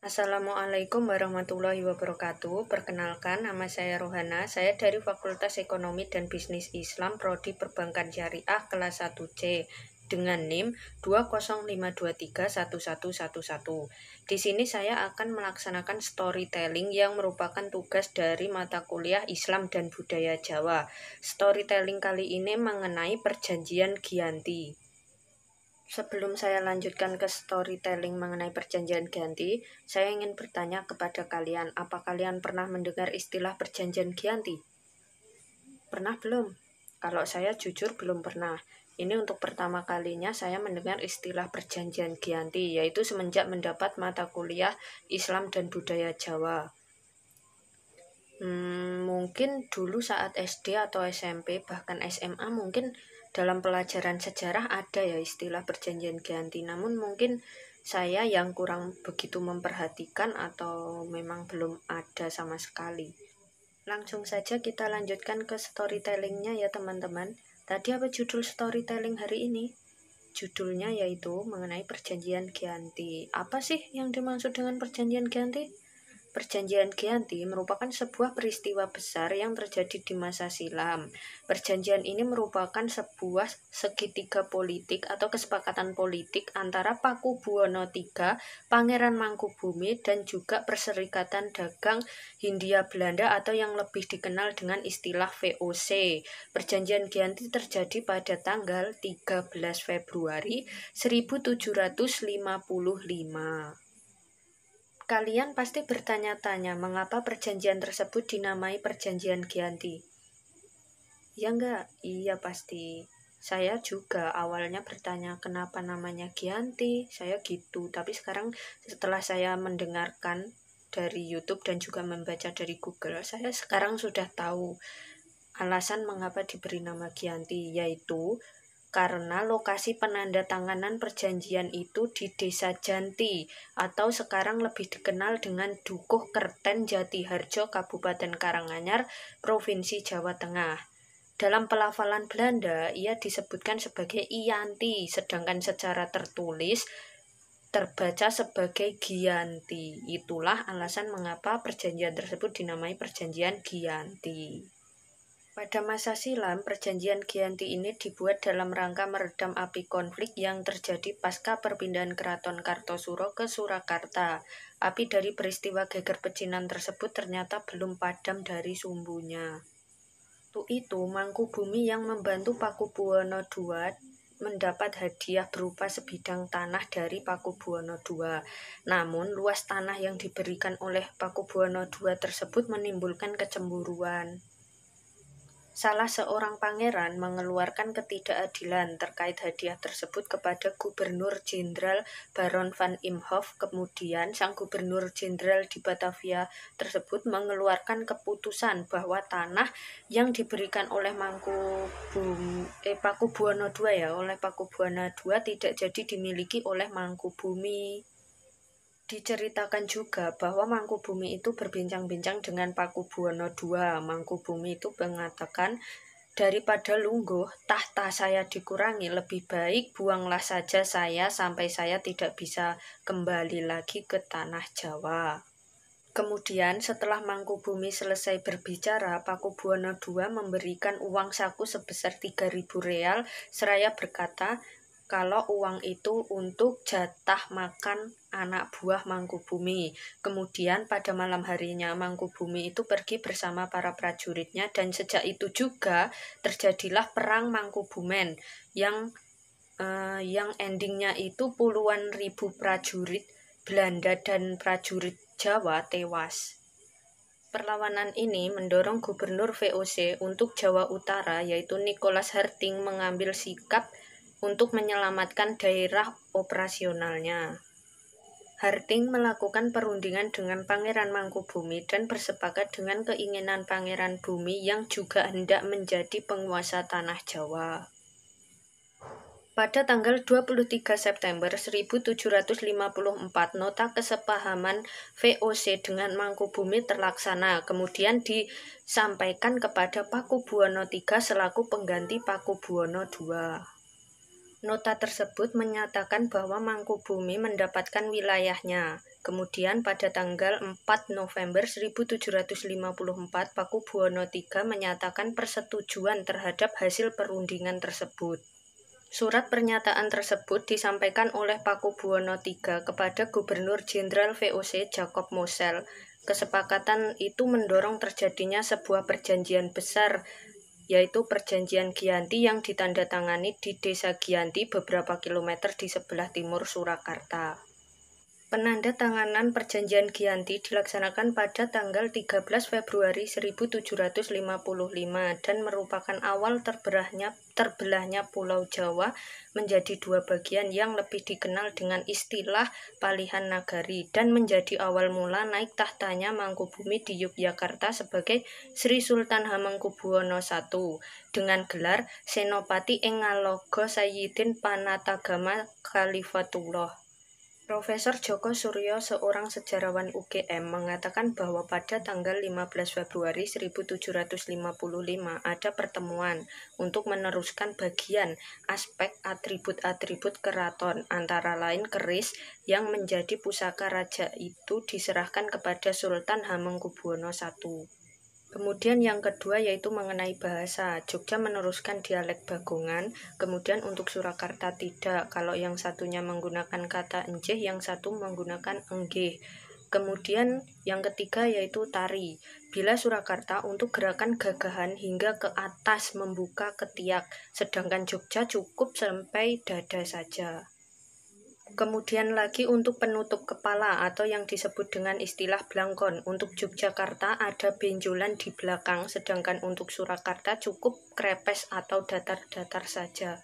Assalamualaikum warahmatullahi wabarakatuh. Perkenalkan, nama saya Rohana. Saya dari Fakultas Ekonomi dan Bisnis Islam, Prodi Perbankan Syariah kelas 1C dengan NIM 205231111. Di sini saya akan melaksanakan storytelling yang merupakan tugas dari mata kuliah Islam dan Budaya Jawa. Storytelling kali ini mengenai perjanjian Giyanti. Sebelum saya lanjutkan ke storytelling mengenai perjanjian Giyanti, saya ingin bertanya kepada kalian, apa kalian pernah mendengar istilah perjanjian Giyanti? Pernah belum? Kalau saya jujur belum pernah. Ini untuk pertama kalinya saya mendengar istilah perjanjian Giyanti, yaitu semenjak mendapat mata kuliah Islam dan Budaya Jawa. Mungkin dulu saat SD atau SMP, bahkan SMA mungkin dalam pelajaran sejarah ada ya istilah perjanjian Giyanti. Namun mungkin saya yang kurang begitu memperhatikan atau memang belum ada sama sekali. Langsung saja kita lanjutkan ke storytellingnya ya teman-teman. Tadi apa judul storytelling hari ini? Judulnya yaitu mengenai perjanjian Giyanti. Apa sih yang dimaksud dengan perjanjian Giyanti? Perjanjian Giyanti merupakan sebuah peristiwa besar yang terjadi di masa silam. Perjanjian ini merupakan sebuah segitiga politik atau kesepakatan politik antara Pakubuwono III, Pangeran Mangkubumi, dan juga Perserikatan Dagang Hindia Belanda atau yang lebih dikenal dengan istilah VOC. Perjanjian Giyanti terjadi pada tanggal 13 Februari 1755. Kalian pasti bertanya-tanya mengapa perjanjian tersebut dinamai perjanjian Giyanti. Ya enggak? Iya pasti. Saya juga awalnya bertanya kenapa namanya Giyanti, saya gitu. Tapi sekarang setelah saya mendengarkan dari YouTube dan juga membaca dari Google, saya sekarang sudah tahu alasan mengapa diberi nama Giyanti, yaitu karena lokasi penandatanganan perjanjian itu di Desa Janti atau sekarang lebih dikenal dengan Dukuh Kerten Jatiharjo, Kabupaten Karanganyar, Provinsi Jawa Tengah. Dalam pelafalan Belanda, ia disebutkan sebagai Iyanti, sedangkan secara tertulis terbaca sebagai Giyanti. Itulah alasan mengapa perjanjian tersebut dinamai perjanjian Giyanti. Pada masa silam, perjanjian Giyanti ini dibuat dalam rangka meredam api konflik yang terjadi pasca perpindahan Keraton Kartosuro ke Surakarta. Api dari peristiwa geger pecinan tersebut ternyata belum padam dari sumbunya. Untuk itu, Mangkubumi yang membantu Pakubuwono II mendapat hadiah berupa sebidang tanah dari Pakubuwono II. Namun, luas tanah yang diberikan oleh Pakubuwono II tersebut menimbulkan kecemburuan. Salah seorang pangeran mengeluarkan ketidakadilan terkait hadiah tersebut kepada Gubernur Jenderal Baron van Imhoff. Kemudian, sang Gubernur Jenderal di Batavia tersebut mengeluarkan keputusan bahwa tanah yang diberikan oleh Pakubuwono II tidak jadi dimiliki oleh Mangkubumi. Diceritakan juga bahwa Mangkubumi itu berbincang-bincang dengan Pakubuwono II. Mangkubumi itu mengatakan, daripada lungguh, tahta saya dikurangi, lebih baik buanglah saja saya sampai saya tidak bisa kembali lagi ke tanah Jawa. Kemudian setelah Mangkubumi selesai berbicara, Pakubuwono II memberikan uang saku sebesar 3.000 real, seraya berkata, kalau uang itu untuk jatah makan anak buah Mangkubumi. Kemudian pada malam harinya Mangkubumi itu pergi bersama para prajuritnya dan sejak itu juga terjadilah perang Mangkubumen yang endingnya itu puluhan ribu prajurit Belanda dan prajurit Jawa tewas. Perlawanan ini mendorong Gubernur VOC untuk Jawa Utara yaitu Nicholas Harting mengambil sikap untuk menyelamatkan daerah operasionalnya. Harting melakukan perundingan dengan Pangeran Mangkubumi dan bersepakat dengan keinginan Pangeran Bumi yang juga hendak menjadi penguasa tanah Jawa. Pada tanggal 23 September 1754, nota kesepahaman VOC dengan Mangkubumi terlaksana, kemudian disampaikan kepada Pakubuwono III selaku pengganti Pakubuwono II. Nota tersebut menyatakan bahwa Mangkubumi mendapatkan wilayahnya, Kemudian pada tanggal 4 November 1754, Pakubuwono III menyatakan persetujuan terhadap hasil perundingan tersebut. Surat pernyataan tersebut disampaikan oleh Pakubuwono III kepada Gubernur Jenderal VOC Jacob Mosel. Kesepakatan itu mendorong terjadinya sebuah perjanjian besar, yaitu Perjanjian Giyanti yang ditandatangani di Desa Giyanti beberapa kilometer di sebelah timur Surakarta. Penandatanganan Perjanjian Giyanti dilaksanakan pada tanggal 13 Februari 1755 dan merupakan awal terbelahnya Pulau Jawa menjadi dua bagian yang lebih dikenal dengan istilah Palihan Nagari dan menjadi awal mula naik tahtanya Mangkubumi di Yogyakarta sebagai Sri Sultan Hamengkubuwono I dengan gelar Senopati ing Ngaloga Sayyidin Panatagama Khalifatullah. Profesor Djoko Suryo, seorang sejarawan UGM, mengatakan bahwa pada tanggal 15 Februari 1755 ada pertemuan untuk meneruskan bagian aspek atribut-atribut keraton, antara lain keris yang menjadi pusaka raja itu diserahkan kepada Sultan Hamengkubuwono I. Kemudian yang kedua yaitu mengenai bahasa. Jogja meneruskan dialek Bagongan, kemudian untuk Surakarta tidak. Kalau yang satunya menggunakan kata enjeh, yang satu menggunakan enggeh. Kemudian yang ketiga yaitu tari. Bila Surakarta untuk gerakan gagahan hingga ke atas membuka ketiak, sedangkan Jogja cukup sampai dada saja. Kemudian lagi untuk penutup kepala atau yang disebut dengan istilah blangkon. Untuk Yogyakarta ada benjolan di belakang, sedangkan untuk Surakarta cukup krepes atau datar-datar saja.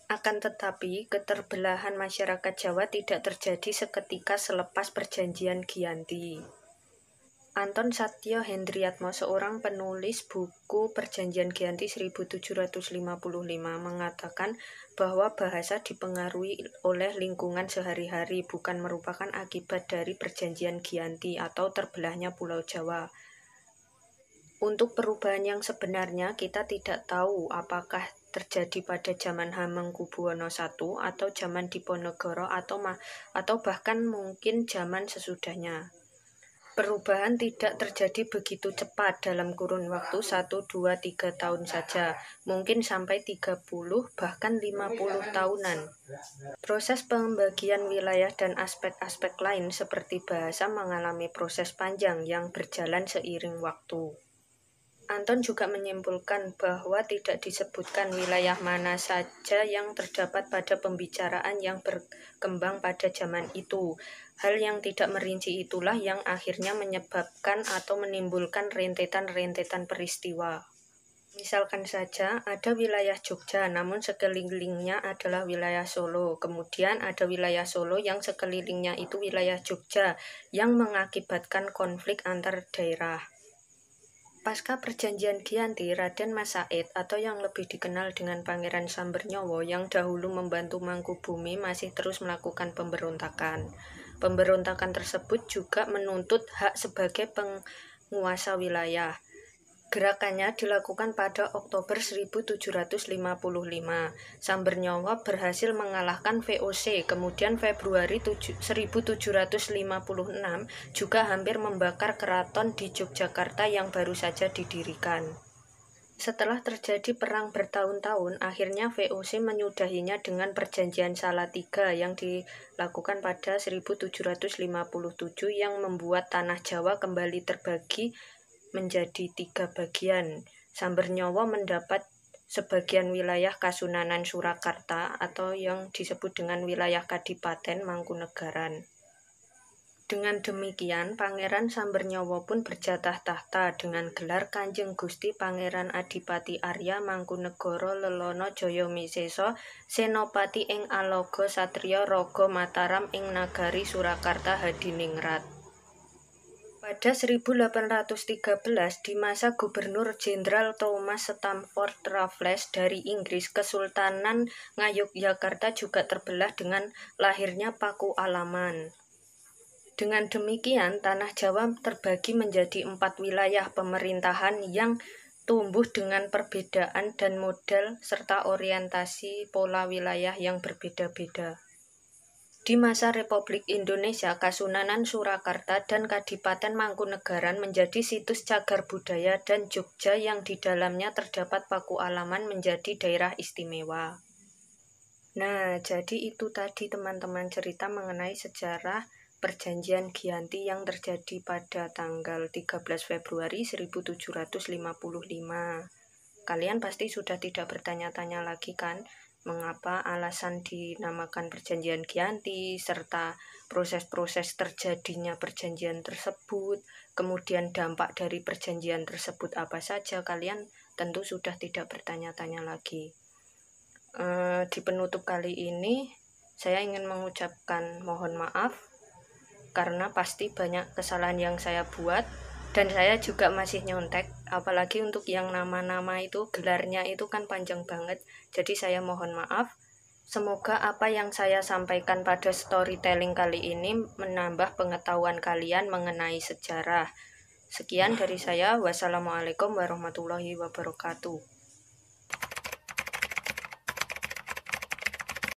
Akan tetapi, keterbelahan masyarakat Jawa tidak terjadi seketika selepas Perjanjian Giyanti. Anton Satyo Hendriatmo, seorang penulis buku Perjanjian Giyanti 1755, mengatakan bahwa bahasa dipengaruhi oleh lingkungan sehari-hari, bukan merupakan akibat dari Perjanjian Giyanti atau terbelahnya Pulau Jawa. Untuk perubahan yang sebenarnya kita tidak tahu apakah terjadi pada zaman Hamengkubuwono I atau zaman Diponegoro atau bahkan mungkin zaman sesudahnya. Perubahan tidak terjadi begitu cepat dalam kurun waktu 1, 2, 3 tahun saja, mungkin sampai 30 bahkan 50 tahunan. Proses pembagian wilayah dan aspek-aspek lain seperti bahasa mengalami proses panjang yang berjalan seiring waktu. Anton juga menyimpulkan bahwa tidak disebutkan wilayah mana saja yang terdapat pada pembicaraan yang berkembang pada zaman itu. Hal yang tidak merinci itulah yang akhirnya menyebabkan atau menimbulkan rentetan-rentetan peristiwa. Misalkan saja ada wilayah Jogja, namun sekelilingnya adalah wilayah Solo. Kemudian ada wilayah Solo yang sekelilingnya itu wilayah Jogja, yang mengakibatkan konflik antar daerah. Pasca Perjanjian Giyanti, Raden Mas Said atau yang lebih dikenal dengan Pangeran Sambernyowo yang dahulu membantu Mangkubumi masih terus melakukan pemberontakan. Pemberontakan tersebut juga menuntut hak sebagai penguasa wilayah. Gerakannya dilakukan pada Oktober 1755. Sambernyowo berhasil mengalahkan VOC, kemudian Februari 1756 juga hampir membakar keraton di Yogyakarta yang baru saja didirikan. Setelah terjadi perang bertahun-tahun, akhirnya VOC menyudahinya dengan Perjanjian Salatiga yang dilakukan pada 1757 yang membuat tanah Jawa kembali terbagi menjadi 3 bagian. Sambernyowo mendapat sebagian wilayah Kasunanan Surakarta atau yang disebut dengan wilayah Kadipaten Mangkunegaran. Dengan demikian, Pangeran Sambernyowo pun berjatah tahta dengan gelar Kanjeng Gusti Pangeran Adipati Arya Mangkunegoro Lelono Jayamisesa Senopati ing Alaga Satriya Raga Mataram ing Nagari Surakarta Hadiningrat. Pada 1813, di masa Gubernur Jenderal Thomas Stamford Raffles dari Inggris, Kesultanan Ngayogyakarta juga terbelah dengan lahirnya Paku Alaman. Dengan demikian, tanah Jawa terbagi menjadi 4 wilayah pemerintahan yang tumbuh dengan perbedaan dan model serta orientasi pola wilayah yang berbeda-beda. Di masa Republik Indonesia, Kasunanan Surakarta dan Kadipaten Mangkunegaran menjadi situs cagar budaya dan Jogja yang di dalamnya terdapat Paku Alaman menjadi daerah istimewa. Nah, jadi itu tadi teman-teman cerita mengenai sejarah Perjanjian Giyanti yang terjadi pada tanggal 13 Februari 1755. Kalian pasti sudah tidak bertanya-tanya lagi kan, mengapa alasan dinamakan Perjanjian Giyanti, serta proses-proses terjadinya perjanjian tersebut, kemudian dampak dari perjanjian tersebut apa saja, kalian tentu sudah tidak bertanya-tanya lagi. Di penutup kali ini, saya ingin mengucapkan mohon maaf, karena pasti banyak kesalahan yang saya buat, dan saya juga masih nyontek, apalagi untuk yang nama-nama itu, gelarnya itu kan panjang banget, jadi saya mohon maaf. Semoga apa yang saya sampaikan pada storytelling kali ini menambah pengetahuan kalian mengenai sejarah. Sekian dari saya, wassalamualaikum warahmatullahi wabarakatuh.